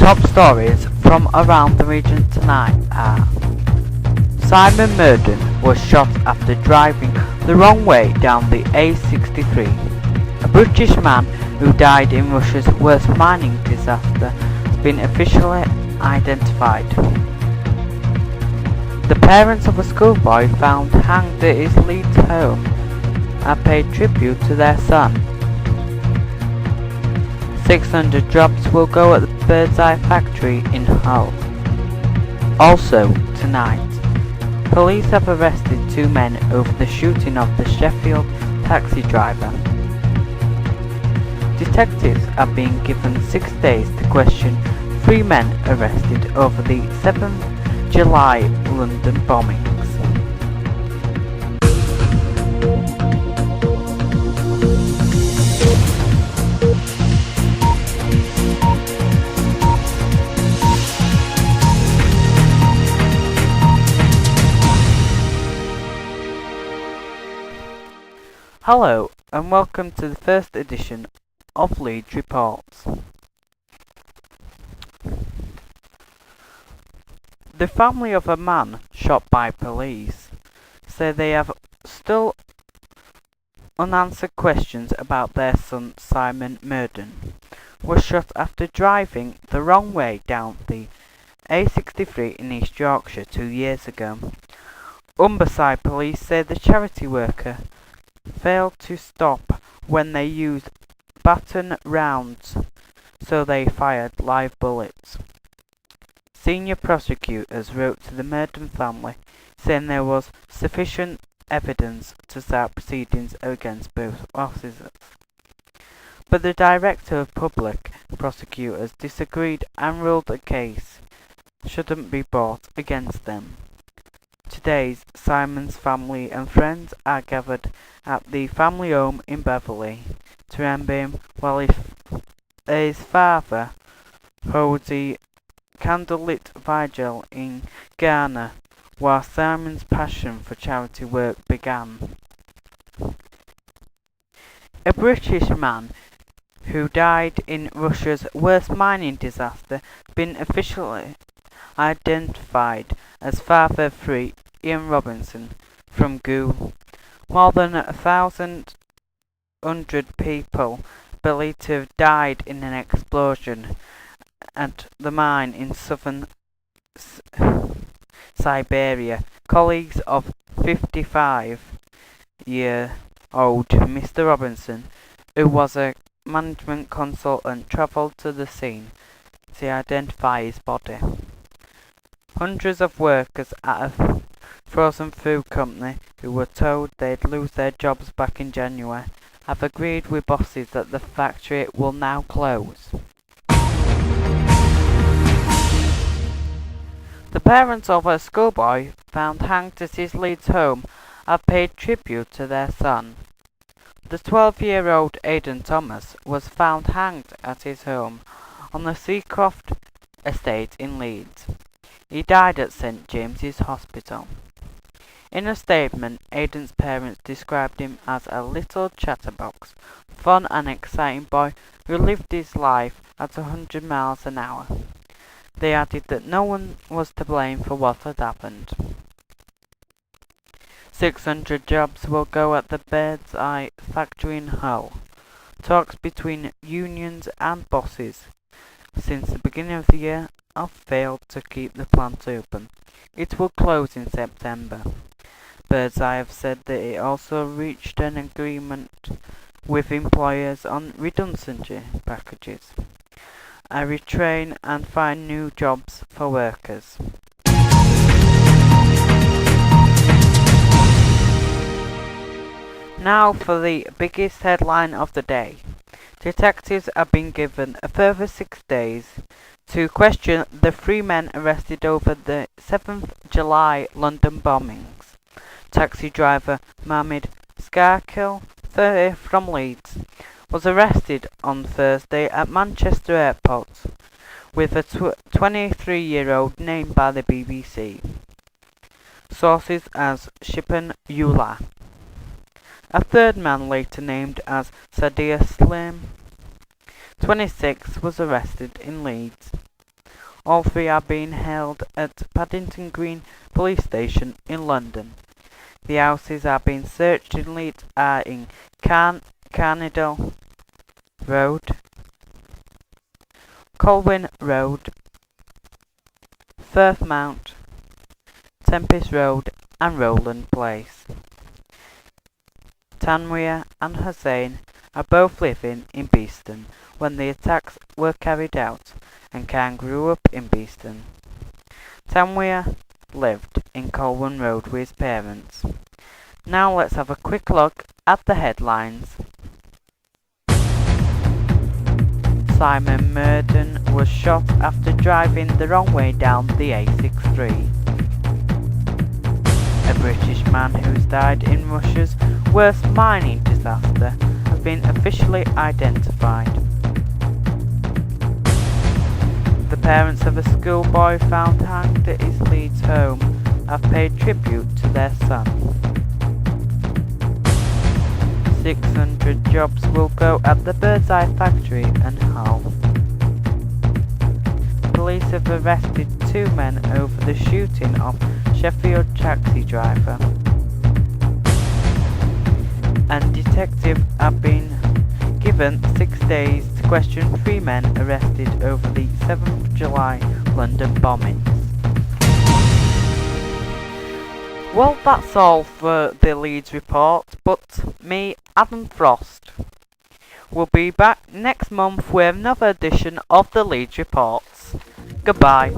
top stories from around the region tonight are: Simon Murden was shot after driving the wrong way down the A63. A British man who died in Russia's worst mining disaster has been officially identified. The parents of a schoolboy found hanged at his Leeds home have paid tribute to their son. 600 jobs will go at the Birdseye factory in Hull. Also, tonight, police have arrested 2 men over the shooting of the Sheffield taxi driver. Detectives are being given 6 days to question 3 men arrested over the 7th July London bombings. Hello and welcome to the first edition of Leeds Reports. The family of a man shot by police say they have still unanswered questions about their son Simon Murden was shot after driving the wrong way down the A63 in East Yorkshire 2 years ago. Humberside police say the charity worker failed to stop when they used baton rounds, so they fired live bullets. Senior prosecutors wrote to the Murden family saying there was sufficient evidence to start proceedings against both officers. But the Director of Public Prosecutors disagreed and ruled the case shouldn't be brought against them. Today, Simon's family and friends are gathered at the family home in Beverley to remember him while his father holds a candlelit vigil in Ghana while Simon's passion for charity work began. A British man who died in Russia's worst mining disaster has been officially identified as Father 3 Ian Robinson from GU. More than 1,100 people believed to have died in an explosion at the mine in southern Siberia. Colleagues of 55-year-old Mr. Robinson, who was a management consultant, travelled to the scene to identify his body. Hundreds of workers at a frozen food company who were told they'd lose their jobs back in January have agreed with bosses that the factory will now close. The parents of a schoolboy found hanged at his Leeds home have paid tribute to their son. The 12-year-old Aidan Thomas was found hanged at his home on the Seacroft estate in Leeds. He died at St James's Hospital. In a statement, Aidan's parents described him as a little chatterbox, fun and exciting boy who lived his life at 100 miles an hour. They added that no one was to blame for what had happened. 600 jobs will go at the Birdseye factory in Hull. Talks between unions and bosses since the beginning of the year have failed to keep the plant open. It will close in September. Birdseye have said that it also reached an agreement with employers on redundancy packages, retrain and find new jobs for workers. Now for the biggest headline of the day. Detectives have been given a further 6 days to question the 3 men arrested over the 7th July London bombings. Taxi driver Mohammed Skarkil, 30, from Leeds, was arrested on Thursday at Manchester Airport with a 23-year-old named by the BBC. Sources as Shipan Ullah. A third man, later named as Sadia Slim, 26, was arrested in Leeds. All three are being held at Paddington Green Police Station in London. The houses are being searched in Leeds are in Carnidle Road, Colwyn Road, Firth Mount, Tempest Road and Rowland Place. Tanweer and Hussein are both living in Beeston when the attacks were carried out, and Khan grew up in Beeston. Tanweer lived in Colwyn Road with his parents. Now let's have a quick look at the headlines. Simon Murden was shot after driving the wrong way down the A63. A British man who's died in Russia's worst mining disaster has been officially identified. The parents of a schoolboy found hanged at his Leeds home have paid tribute to their son. 600 jobs will go at the Birdseye factory and Hull. Police have arrested 2 men over the shooting of Sheffield taxi driver. And detectives have been given 6 days to question 3 men arrested over the 7th of July London bombings. Well, that's all for the Leeds report, but me, Adam Frost, will be back next month with another edition of the Leeds reports. Goodbye.